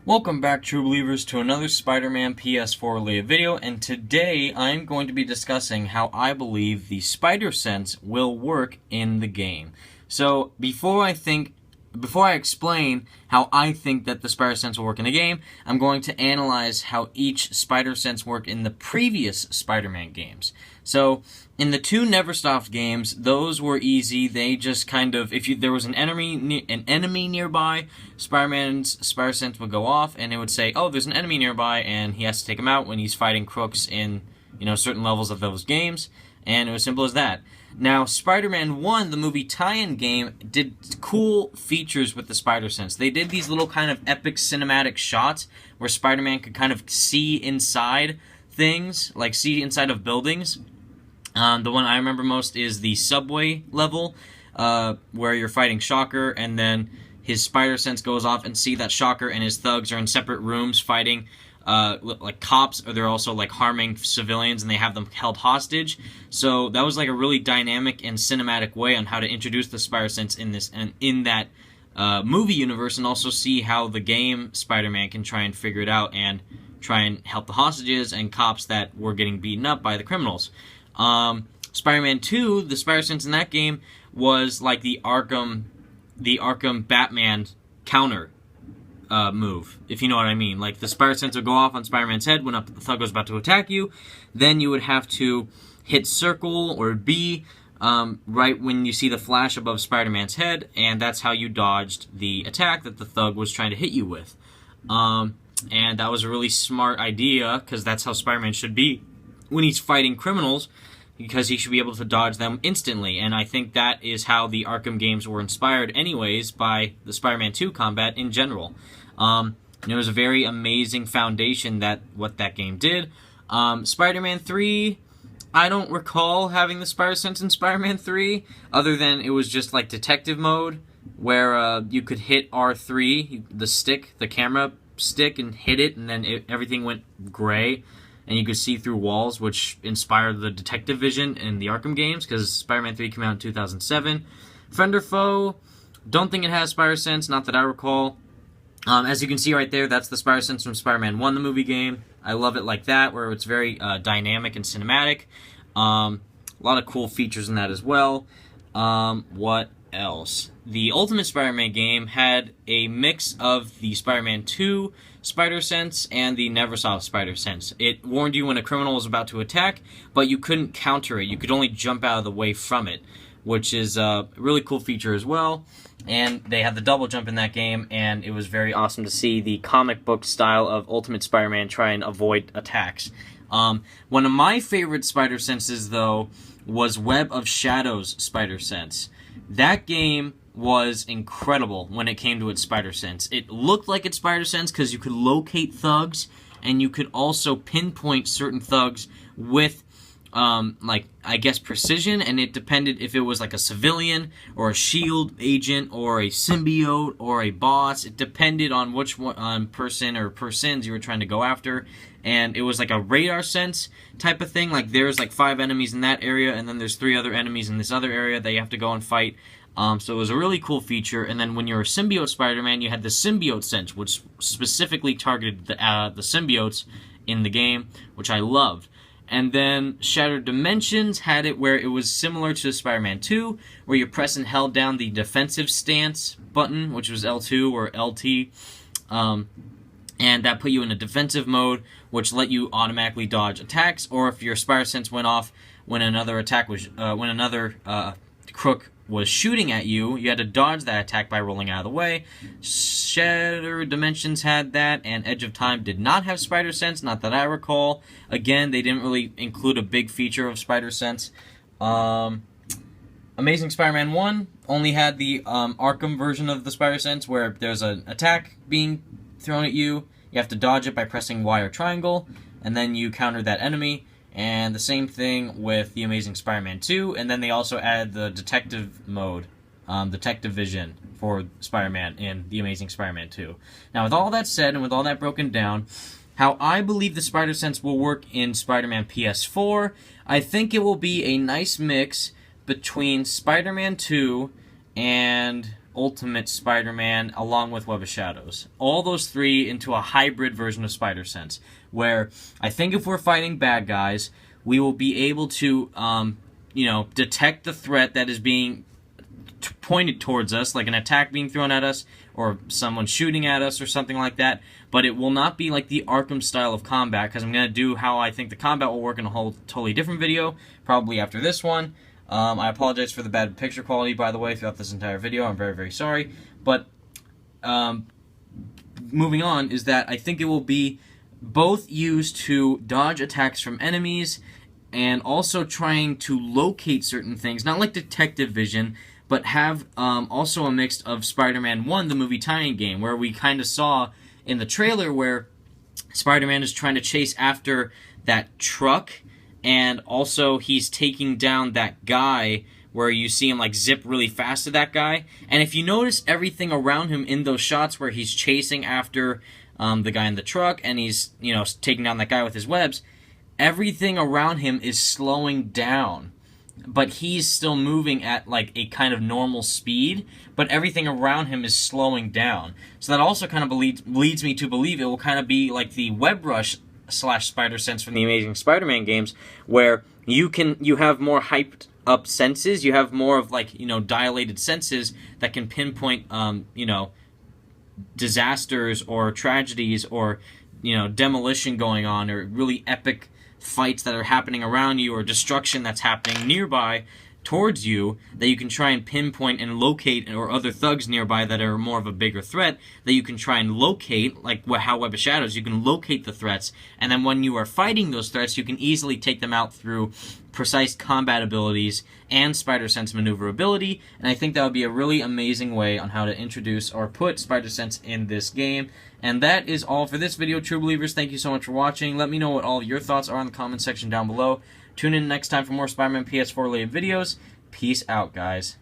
Welcome back, true believers, to another Spider-Man PS4 related video, and today I'm going to be discussing how I believe the spider sense will work in the game. So before I explain how I think that the spider sense will work in the game, I'm going to analyze how each spider sense worked in the previous Spider-Man games. So in the two Neversoft games, those were easy. They just kind of, if there was an enemy nearby, Spider-Man's spider sense would go off, and it would say, "Oh, there's an enemy nearby," and he has to take him out when he's fighting crooks in certain levels of those games. And it was simple as that. Now, Spider-Man 1, the movie tie-in game, did cool features with the spider sense. They did these little kind of epic cinematic shots where Spider-Man could kind of see inside things, like see inside of buildings. The one I remember most is the subway level, where you're fighting Shocker, and then his spider sense goes off and see that Shocker and his thugs are in separate rooms fighting like cops, or they're also like harming civilians, and they have them held hostage. So that was like a really dynamic and cinematic way on how to introduce the spider sense in this and in that movie universe, and also see how the game Spider-Man can try and figure it out and try and help the hostages and cops that were getting beaten up by the criminals. Spider-Man 2, the spider sense in that game was like the Arkham Batman counter move, if you know what I mean. Like, the spider sense would go off on Spider-Man's head when a thug was about to attack you. Then you would have to hit circle or B right when you see the flash above Spider-Man's head, and that's how you dodged the attack that the thug was trying to hit you with. And that was a really smart idea, because that's how Spider-Man should be when he's fighting criminals, because he should be able to dodge them instantly. And I think that is how the Arkham games were inspired anyways, by the Spider-Man 2 combat in general. It was a very amazing foundation what that game did. Spider-Man 3, I don't recall having the spider sense in Spider-Man 3, other than it was just like detective mode, where you could hit R3, the camera stick, and hit it, and then everything went gray, and you could see through walls, which inspired the detective vision in the Arkham games, because Spider-Man 3 came out in 2007. Friend or Foe, don't think it has spider sense, not that I recall. As you can see right there, that's the spider sense from Spider-Man 1, the movie game. I love it like that, where it's very dynamic and cinematic. A lot of cool features in that as well. What else? The Ultimate Spider-Man game had a mix of the Spider-Man 2 spider sense and the Neversoft spider sense. It warned you when a criminal was about to attack, but you couldn't counter it. You could only jump out of the way from it, which is a really cool feature as well. And they had the double jump in that game, and it was very awesome to see the comic book style of Ultimate Spider-Man try and avoid attacks. One of my favorite spider senses, though, was Web of Shadows spider sense. That game was incredible when it came to its spider sense. It looked like its spider sense because you could locate thugs, and you could also pinpoint certain thugs with like, I guess, precision, and it depended if it was like a civilian or a SHIELD agent or a symbiote or a boss. It depended on which one, person or persons you were trying to go after, and it was like a radar sense type of thing. Like, there's like 5 enemies in that area, and then there's 3 other enemies in this other area that you have to go and fight. So it was a really cool feature. And then when you're a symbiote Spider-Man, you had the symbiote sense, which specifically targeted the symbiotes in the game, which I loved. And then Shattered Dimensions had it where it was similar to Spider-Man 2, where you press and held down the defensive stance button, which was L2 or LT, and that put you in a defensive mode, which let you automatically dodge attacks, or if your spider sense went off when another crook was shooting at you, you had to dodge that attack by rolling out of the way. Shattered Dimensions had that, and Edge of Time did not have spider sense, not that I recall. Again, they didn't really include a big feature of spider sense. Amazing Spider-Man 1 only had the Arkham version of the spider sense, where there's an attack being thrown at you. You have to dodge it by pressing Y or triangle, and then you counter that enemy. And the same thing with The Amazing Spider-Man 2, and then they also added the detective mode, detective vision for Spider-Man in The Amazing Spider-Man 2. Now, with all that said, and with all that broken down, how I believe the spider sense will work in Spider-Man PS4, I think it will be a nice mix between Spider-Man 2 and Ultimate Spider-Man along with Web of Shadows. All those three into a hybrid version of Spider Sense, where I think if we're fighting bad guys, we will be able to, detect the threat that is being pointed towards us, like an attack being thrown at us, or someone shooting at us, or something like that. But it will not be like the Arkham style of combat, because I'm going to do how I think the combat will work in a whole totally different video, probably after this one. I apologize for the bad picture quality, by the way, throughout this entire video. I'm very, very sorry. But moving on is that I think it will be both used to dodge attacks from enemies and also trying to locate certain things, not like detective vision, but have also a mix of Spider-Man 1, the movie tie-in game, where we kind of saw in the trailer where Spider-Man is trying to chase after that truck, and also he's taking down that guy where you see him like zip really fast to that guy. And if you notice everything around him in those shots where he's chasing after the guy in the truck and he's, taking down that guy with his webs, everything around him is slowing down. But he's still moving at like a kind of normal speed, but everything around him is slowing down. So that also kind of leads me to believe it will kind of be like the Web Rush / Spider Sense from the Amazing Spider-Man games, where you have more hyped up senses, you have more of like, dilated senses that can pinpoint, disasters or tragedies or, demolition going on, or really epic fights that are happening around you, or destruction that's happening nearby towards you, that you can try and pinpoint and locate, or other thugs nearby that are more of a bigger threat that you can try and locate, like how Web of Shadows, you can locate the threats, and then when you are fighting those threats, you can easily take them out through precise combat abilities and Spider Sense maneuverability, and I think that would be a really amazing way on how to introduce or put Spider Sense in this game. And that is all for this video, true believers. Thank you so much for watching. Let me know what all of your thoughts are in the comment section down below. Tune in next time for more Spider-Man PS4 related videos. Peace out, guys.